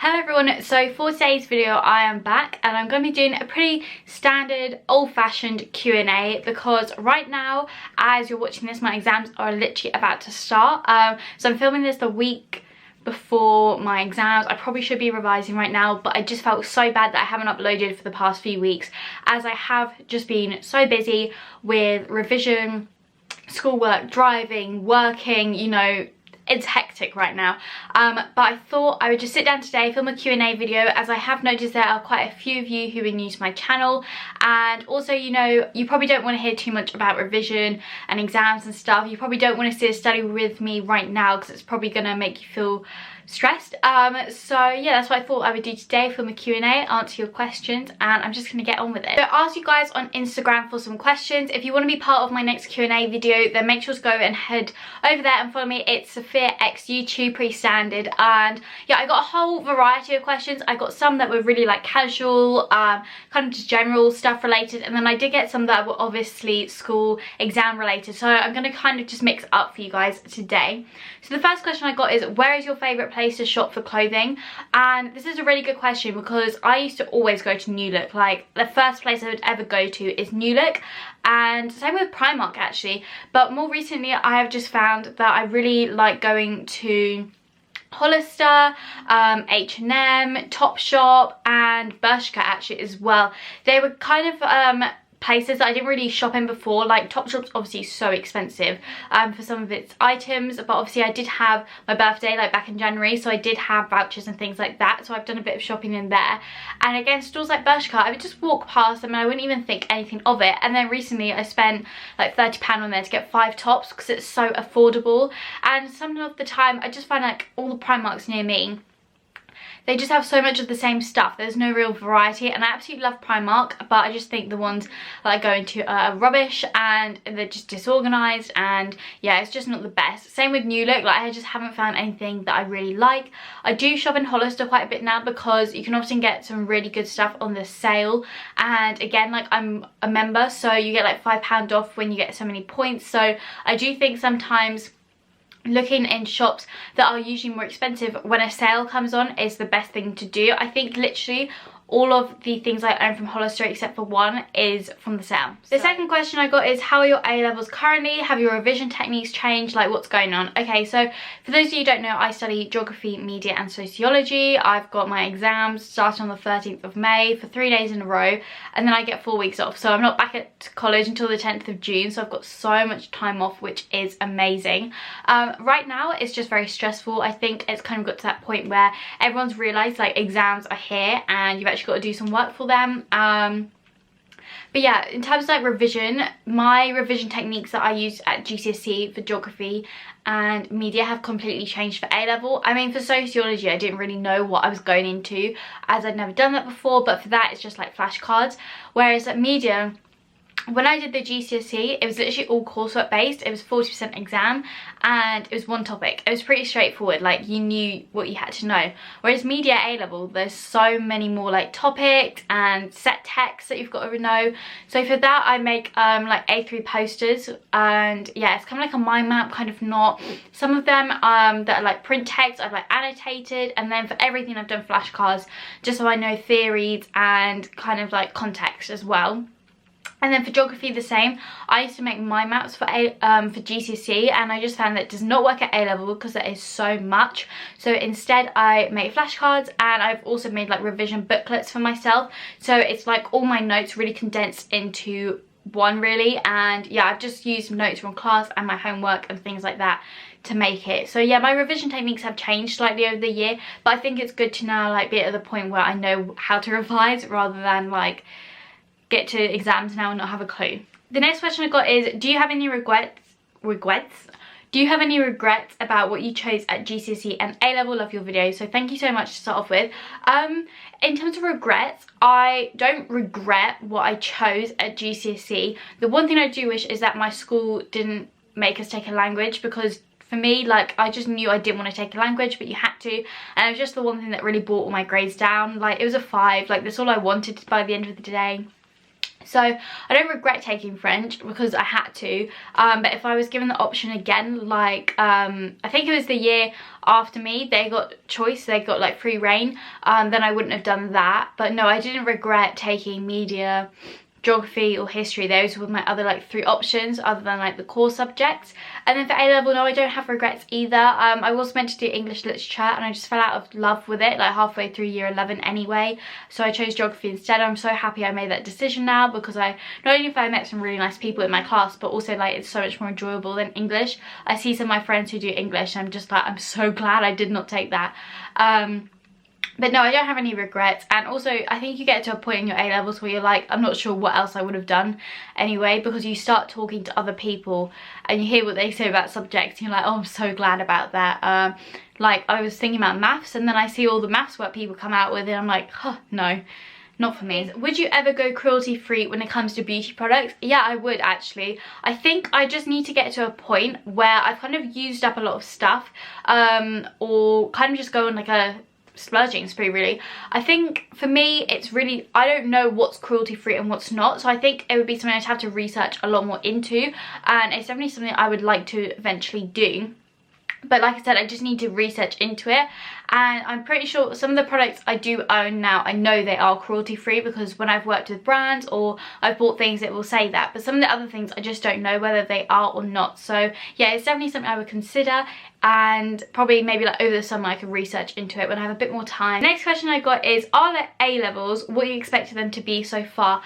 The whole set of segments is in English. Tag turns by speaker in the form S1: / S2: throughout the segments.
S1: Hello everyone, so for today's video I am back and I'm going to be doing a pretty standard old-fashioned Q&A because right now as you're watching this my exams are literally about to start. So I'm filming this the week before my exams. I probably should be revising right now, but I just felt so bad that I haven't uploaded for the past few weeks as I have just been so busy with revision, schoolwork, driving, working, you know. It's hectic right now, but I thought I would just sit down today, film a Q&A video, as I have noticed there are quite a few of you who are new to my channel, and also, you know, you probably don't want to hear too much about revision and exams and stuff. You probably don't want to sit study with me right now because it's probably going to make you feel stressed. So yeah, that's what I thought I would do today, film a Q&A, answer your questions, and I'm just going to get on with it. So I asked you guys on Instagram for some questions. If you want to be part of my next Q&A video, then make sure to go and head over there and follow me. It's Sophia X YouTube, pretty standard. And yeah, I got a whole variety of questions. I got some that were really like casual, kind of just general stuff related, and then I did get some that were obviously school exam related. So I'm going to kind of just mix up for you guys today. So the first question I got is, where is your favourite place to shop for clothing? And this is a really good question because I used to always go to New Look. Like, the first place I would ever go to is New Look, and same with Primark actually. But more recently I have just found that I really like going to Hollister, H&M, Topshop and Bershka actually as well. They were kind of places that I didn't really shop in before. Like Topshop's obviously so expensive for some of its items, but obviously I did have my birthday like back in January, so I did have vouchers and things like that, so I've done a bit of shopping in there. And again, stores like Bershka, I would just walk past them and I wouldn't even think anything of it. And then recently I spent like £30 on there to get 5 tops because it's so affordable. And some of the time I just find like all the Primarks near me, they just have so much of the same stuff. There's no real variety, and I absolutely love Primark, but I just think the ones that I go into are rubbish and they're just disorganised, and yeah, it's just not the best. Same with New Look, like I just haven't found anything that I really like. I do shop in Hollister quite a bit now because you can often get some really good stuff on the sale, and again, like I'm a member, so you get like £5 off when you get so many points. So I do think sometimes looking in shops that are usually more expensive when a sale comes on is the best thing to do. I think literally all of the things I own from Hollister except for one is from the sale. The second question I got is, how are your A-levels currently? Have your revision techniques changed? Like, what's going on? Okay, so for those of you who don't know, I study geography, media and sociology. I've got my exams starting on the 13th of May for 3 days in a row, and then I get 4 weeks off. So I'm not back at college until the 10th of June, so I've got so much time off, which is amazing. Right now it's just very stressful. I think it's kind of got to that point where everyone's realised like exams are here and you've actually got to do some work for them. But yeah, in terms of like revision, my revision techniques that I use at GCSE for geography and media have completely changed for A-level. I mean, for sociology I didn't really know what I was going into as I'd never done that before, but for that it's just like flashcards. Whereas at media, when I did the GCSE, it was literally all coursework based. It was 40% exam and it was one topic. It was pretty straightforward, like you knew what you had to know. Whereas media A-level, there's so many more like topics and set texts that you've got to know. So for that I make like A3 posters, and yeah, it's kind of like a mind map, kind of not. Some of them that are like print text I've like annotated, and then for everything I've done flashcards just so I know theories and kind of like context as well. And then for geography the same. I used to make mind maps for GCSE, and I just found that it does not work at A-level because there is so much. So instead I make flashcards, and I've also made like revision booklets for myself. So it's like all my notes really condensed into one really, and yeah, I've just used notes from class and my homework and things like that to make it. So yeah, my revision techniques have changed slightly over the year, but I think it's good to now like be at the point where I know how to revise rather than like get to exams now and not have a clue. The next question I got is, do you have any regrets? Do you have any regrets about what you chose at GCSE and A-level? Love your videos. So thank you so much to start off with. In terms of regrets, I don't regret what I chose at GCSE. The one thing I do wish is that my school didn't make us take a language, because for me, like, I just knew I didn't want to take a language, but you had to, and it was just the one thing that really brought all my grades down. Like, it was a 5, like that's all I wanted by the end of the day. So I don't regret taking French because I had to, but if I was given the option again, like I think it was the year after me, they got choice, they got like free reign, then I wouldn't have done that. But no, I didn't regret taking media, geography or history. Those were my other like 3 options other than like the core subjects. And then for A-level, no, I don't have regrets either. I was meant to do English literature and I just fell out of love with it like halfway through year 11 anyway, so I chose geography instead. I'm so happy I made that decision now, because I not only have I met some really nice people in my class, but also like it's so much more enjoyable than English. I see some of my friends who do English and I'm just like, I'm so glad I did not take that. But no, I don't have any regrets. And also I think you get to a point in your A-levels where you're like, I'm not sure what else I would have done anyway, because you start talking to other people and you hear what they say about subjects and you're like, oh, I'm so glad about that. Like I was thinking about maths and then I see all the maths work people come out with and I'm like, huh, no, not for me. Would you ever go cruelty free when it comes to beauty products? Yeah, I would actually. I think I just need to get to a point where I've kind of used up a lot of stuff, or kind of just go on like a splurging spree really. I think for me it's really, I don't know what's cruelty free and what's not, so I think it would be something I'd have to research a lot more into, and it's definitely something I would like to eventually do. But like I said, I just need to research into it, and I'm pretty sure some of the products I do own now, I know they are cruelty free because when I've worked with brands or I've bought things it will say that, but some of the other things I just don't know whether they are or not. So yeah, it's definitely something I would consider, and probably maybe like over the summer I could research into it when I have a bit more time. The next question I got is, are the A-levels what you expected them to be so far?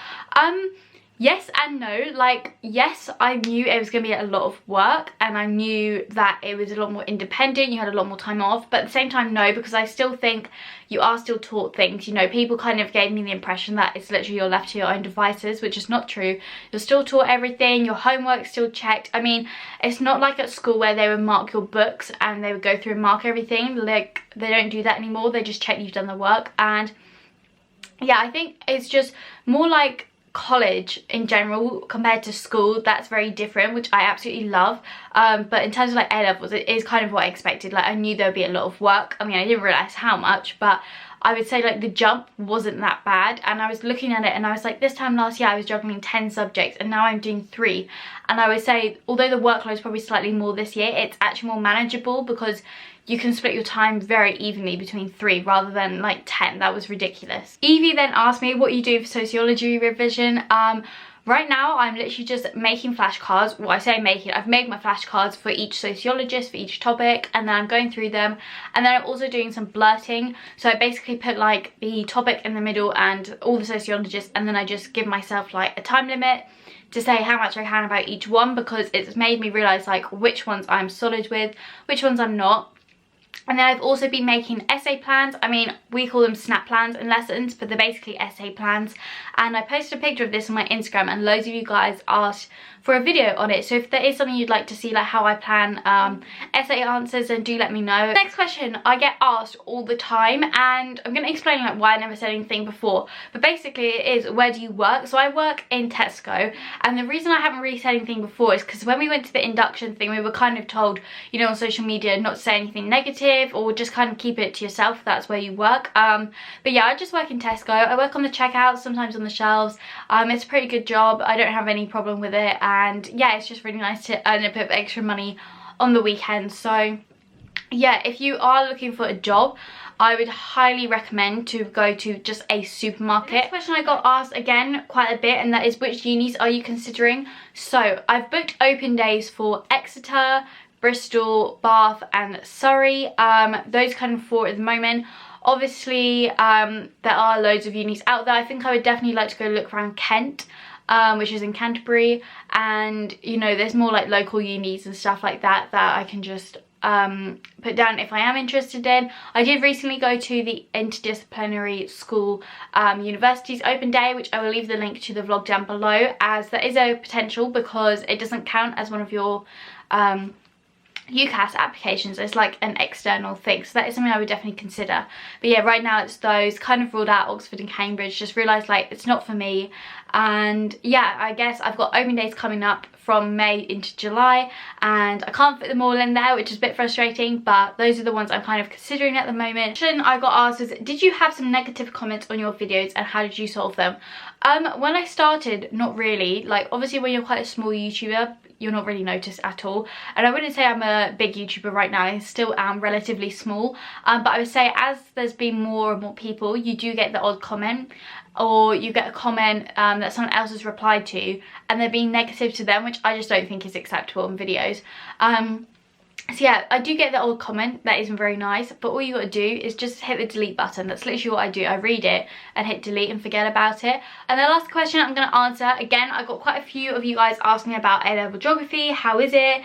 S1: Yes and no. Like, yes, I knew it was going to be a lot of work and I knew that it was a lot more independent, you had a lot more time off, but at the same time no, because I still think you are still taught things. You know, people kind of gave me the impression that it's literally you're left to your own devices, which is not true. You're still taught everything, your homework's still checked. I mean, it's not like at school where they would mark your books and they would go through and mark everything. Like, they don't do that anymore, they just check you've done the work. And yeah, I think it's just more like college in general compared to school. That's very different, which I absolutely love. But in terms of like A-levels, it is kind of what I expected. Like, I knew there would be a lot of work. I mean, I didn't realise how much, but I would say like the jump wasn't that bad. And I was looking at it and I was like, this time last year I was juggling 10 subjects and now I'm doing 3. And I would say, although the workload is probably slightly more this year, it's actually more manageable because you can split your time very evenly between 3 rather than like 10. That was ridiculous. Evie then asked me what you do for sociology revision. Right now I'm literally just making flashcards. Well, I say making, I've made my flashcards for each sociologist, for each topic, and then I'm going through them, and then I'm also doing some blurting. So I basically put like the topic in the middle and all the sociologists, and then I just give myself like a time limit to say how much I can about each one, because it's made me realise like which ones I'm solid with, which ones I'm not. And then I've also been making essay plans. I mean, we call them snap plans in lessons, but they're basically essay plans. And I posted a picture of this on my Instagram and loads of you guys asked for a video on it. So if there is something you'd like to see, like how I plan essay answers, then do let me know. Next question I get asked all the time, and I'm going to explain like why I never said anything before. But basically it is, where do you work? So I work in Tesco, and the reason I haven't really said anything before is because when we went to the induction thing, we were kind of told, you know, on social media not to say anything negative or just kind of keep it to yourself. That's where you work. But yeah, I just work in Tesco. I work on the checkouts, sometimes on the shelves. It's a pretty good job. I don't have any problem with it. And yeah, it's just really nice to earn a bit of extra money on the weekends. So yeah, if you are looking for a job, I would highly recommend to go to just a supermarket. The next question I got asked again quite a bit, and that is, which unis are you considering? So I've booked open days for Exeter, Bristol, Bath and Surrey. Those kind of 4 at the moment. Obviously there are loads of unis out there. I think I would definitely like to go look around Kent, which is in Canterbury, and you know, there's more like local unis and stuff like that that I can just put down if I am interested in. I did recently go to the interdisciplinary school university's open day, which I will leave the link to the vlog down below, as there is a potential because it doesn't count as one of your UCAS applications. It's like an external thing, so that is something I would definitely consider. But yeah, right now it's those. Kind of ruled out Oxford and Cambridge, just realised like it's not for me, And yeah, I guess I've got open days coming up from May into July, and I can't fit them all in there, which is a bit frustrating, but those are the ones I'm kind of considering at the moment. The question I got asked was, did you have some negative comments on your videos and how did you solve them? When I started, not really. Like, obviously when you're quite a small YouTuber, you're not really noticed at all, and I wouldn't say I'm a big YouTuber right now. I still am relatively small, but I would say as there's been more and more people, you do get the odd comment, or you get a comment that someone else has replied to and they're being negative to them, which I just don't think is acceptable in videos. So yeah, I do get the odd comment that isn't very nice, but all you gotta do is just hit the delete button. That's literally what I do. I read it and hit delete and forget about it. And the last question I'm gonna answer, again, I got quite a few of you guys asking about A-level geography. How is it?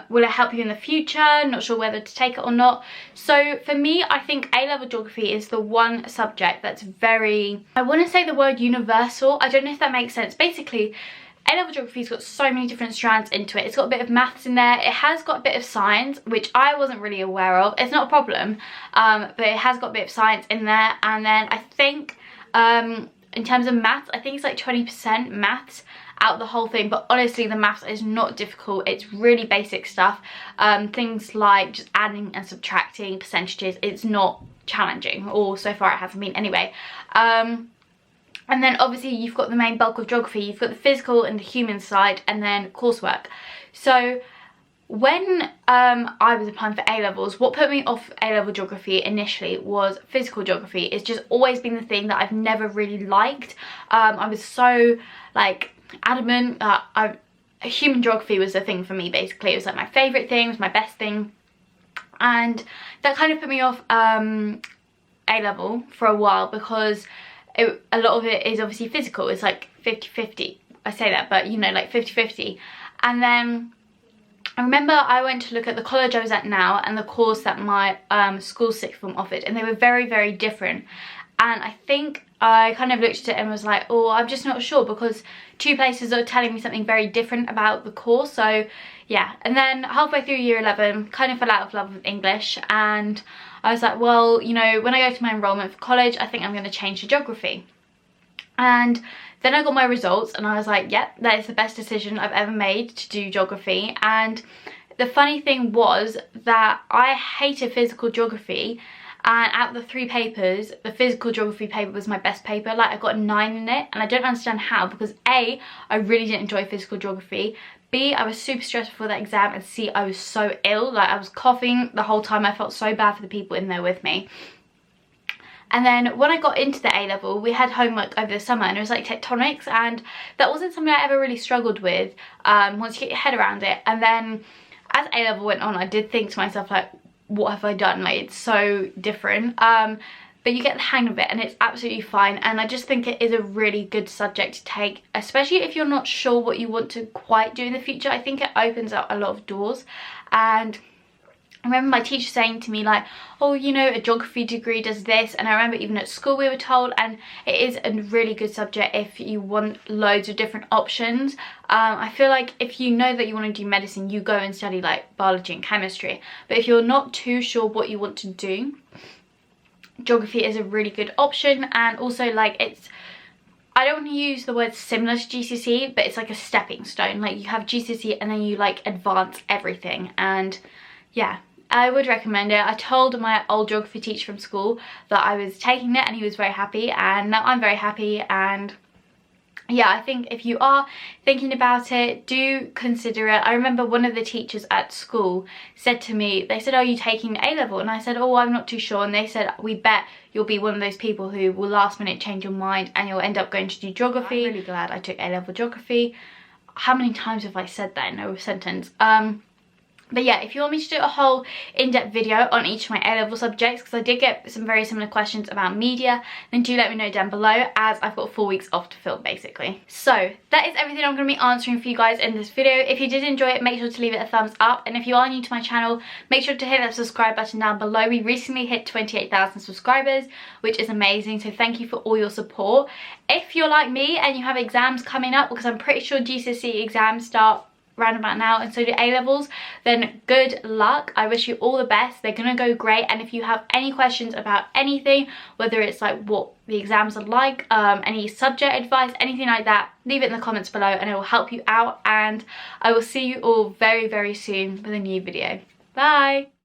S1: Will it help you in the future? Not sure whether to take it or not. So for me, I think A-level geography is the one subject that's very, I wanna say the word universal. I don't know if that makes sense. Basically, A-level geography's got so many different strands into it. It's got a bit of maths in there. It has got a bit of science, which I wasn't really aware of. It's not a problem, but it has got a bit of science in there. And then I think in terms of maths, I think it's like 20% maths out the whole thing. But honestly, the maths is not difficult. It's really basic stuff. Things like just adding and subtracting percentages. It's not challenging, or so far it hasn't been anyway. And then obviously you've got the main bulk of geography. You've got the physical and the human side, and then coursework. So when I was applying for A-levels, what put me off A-level geography initially was physical geography. It's just always been the thing that I've never really liked. I was so like adamant that human geography was the thing for me, basically. It was like my favourite thing, it was my best thing. And that kind of put me off A-level for a while, because a lot of it is obviously physical. It's like 50-50. I say that, but you know, like 50-50. And then I remember I went to look at the college I was at now and the course that my school sixth form offered, and they were very, very different. And I think I kind of looked at it and was like, oh, I'm just not sure, because two places are telling me something very different about the course. So yeah, and then halfway through year 11, kind of fell out of love with English, and I was like, well, you know, when I go to my enrollment for college, I think I'm going to change to geography. And then I got my results and I was like, yep, that is the best decision I've ever made to do geography. And the funny thing was that I hated physical geography, and out of the 3 papers, the physical geography paper was my best paper. Like, I got a 9 in it, and I don't understand how, because A, I really didn't enjoy physical geography, B, I was super stressed before that exam, and C, I was so ill. Like, I was coughing the whole time. I felt so bad for the people in there with me. And then when I got into the A-level, we had homework over the summer, and it was like tectonics, and that wasn't something I ever really struggled with once you get your head around it. And then as A-level went on, I did think to myself, like, what have I done? Like, it's so different. But you get the hang of it, and it's absolutely fine. And I just think it is a really good subject to take, especially if you're not sure what you want to quite do in the future. I think it opens up a lot of doors. And I remember my teacher saying to me, like, oh, you know, a geography degree does this. And I remember even at school we were told, and it is a really good subject if you want loads of different options. I feel like if you know that you want to do medicine, you go and study like biology and chemistry. But if you're not too sure what you want to do, geography is a really good option. And also, like, it's, I don't want to use the word similar to GCSE, but it's like a stepping stone. Like, you have GCSE and then you like advance everything. And yeah, I would recommend it. I told my old geography teacher from school that I was taking it, and he was very happy, and now I'm very happy. And yeah, I think if you are thinking about it, do consider it. I remember one of the teachers at school said to me, they said, oh, are you taking A-level? And I said, oh, I'm not too sure. And they said, we bet you'll be one of those people who will last minute change your mind and you'll end up going to do geography. I'm really glad I took A-level geography. How many times have I said that in a sentence? But yeah, if you want me to do a whole in-depth video on each of my A-level subjects, because I did get some very similar questions about media, then do let me know down below, as I've got 4 weeks off to film, basically. So that is everything I'm going to be answering for you guys in this video. If you did enjoy it, make sure to leave it a thumbs up. And if you are new to my channel, make sure to hit that subscribe button down below. We recently hit 28,000 subscribers, which is amazing. So thank you for all your support. If you're like me and you have exams coming up, because I'm pretty sure GCSE exams start round about now, and so do A-levels, then good luck. I wish you all the best. They're gonna go great. And if you have any questions about anything, whether it's like what the exams are like, any subject advice, anything like that, leave it in the comments below and it will help you out. And I will see you all very, very soon with a new video. Bye.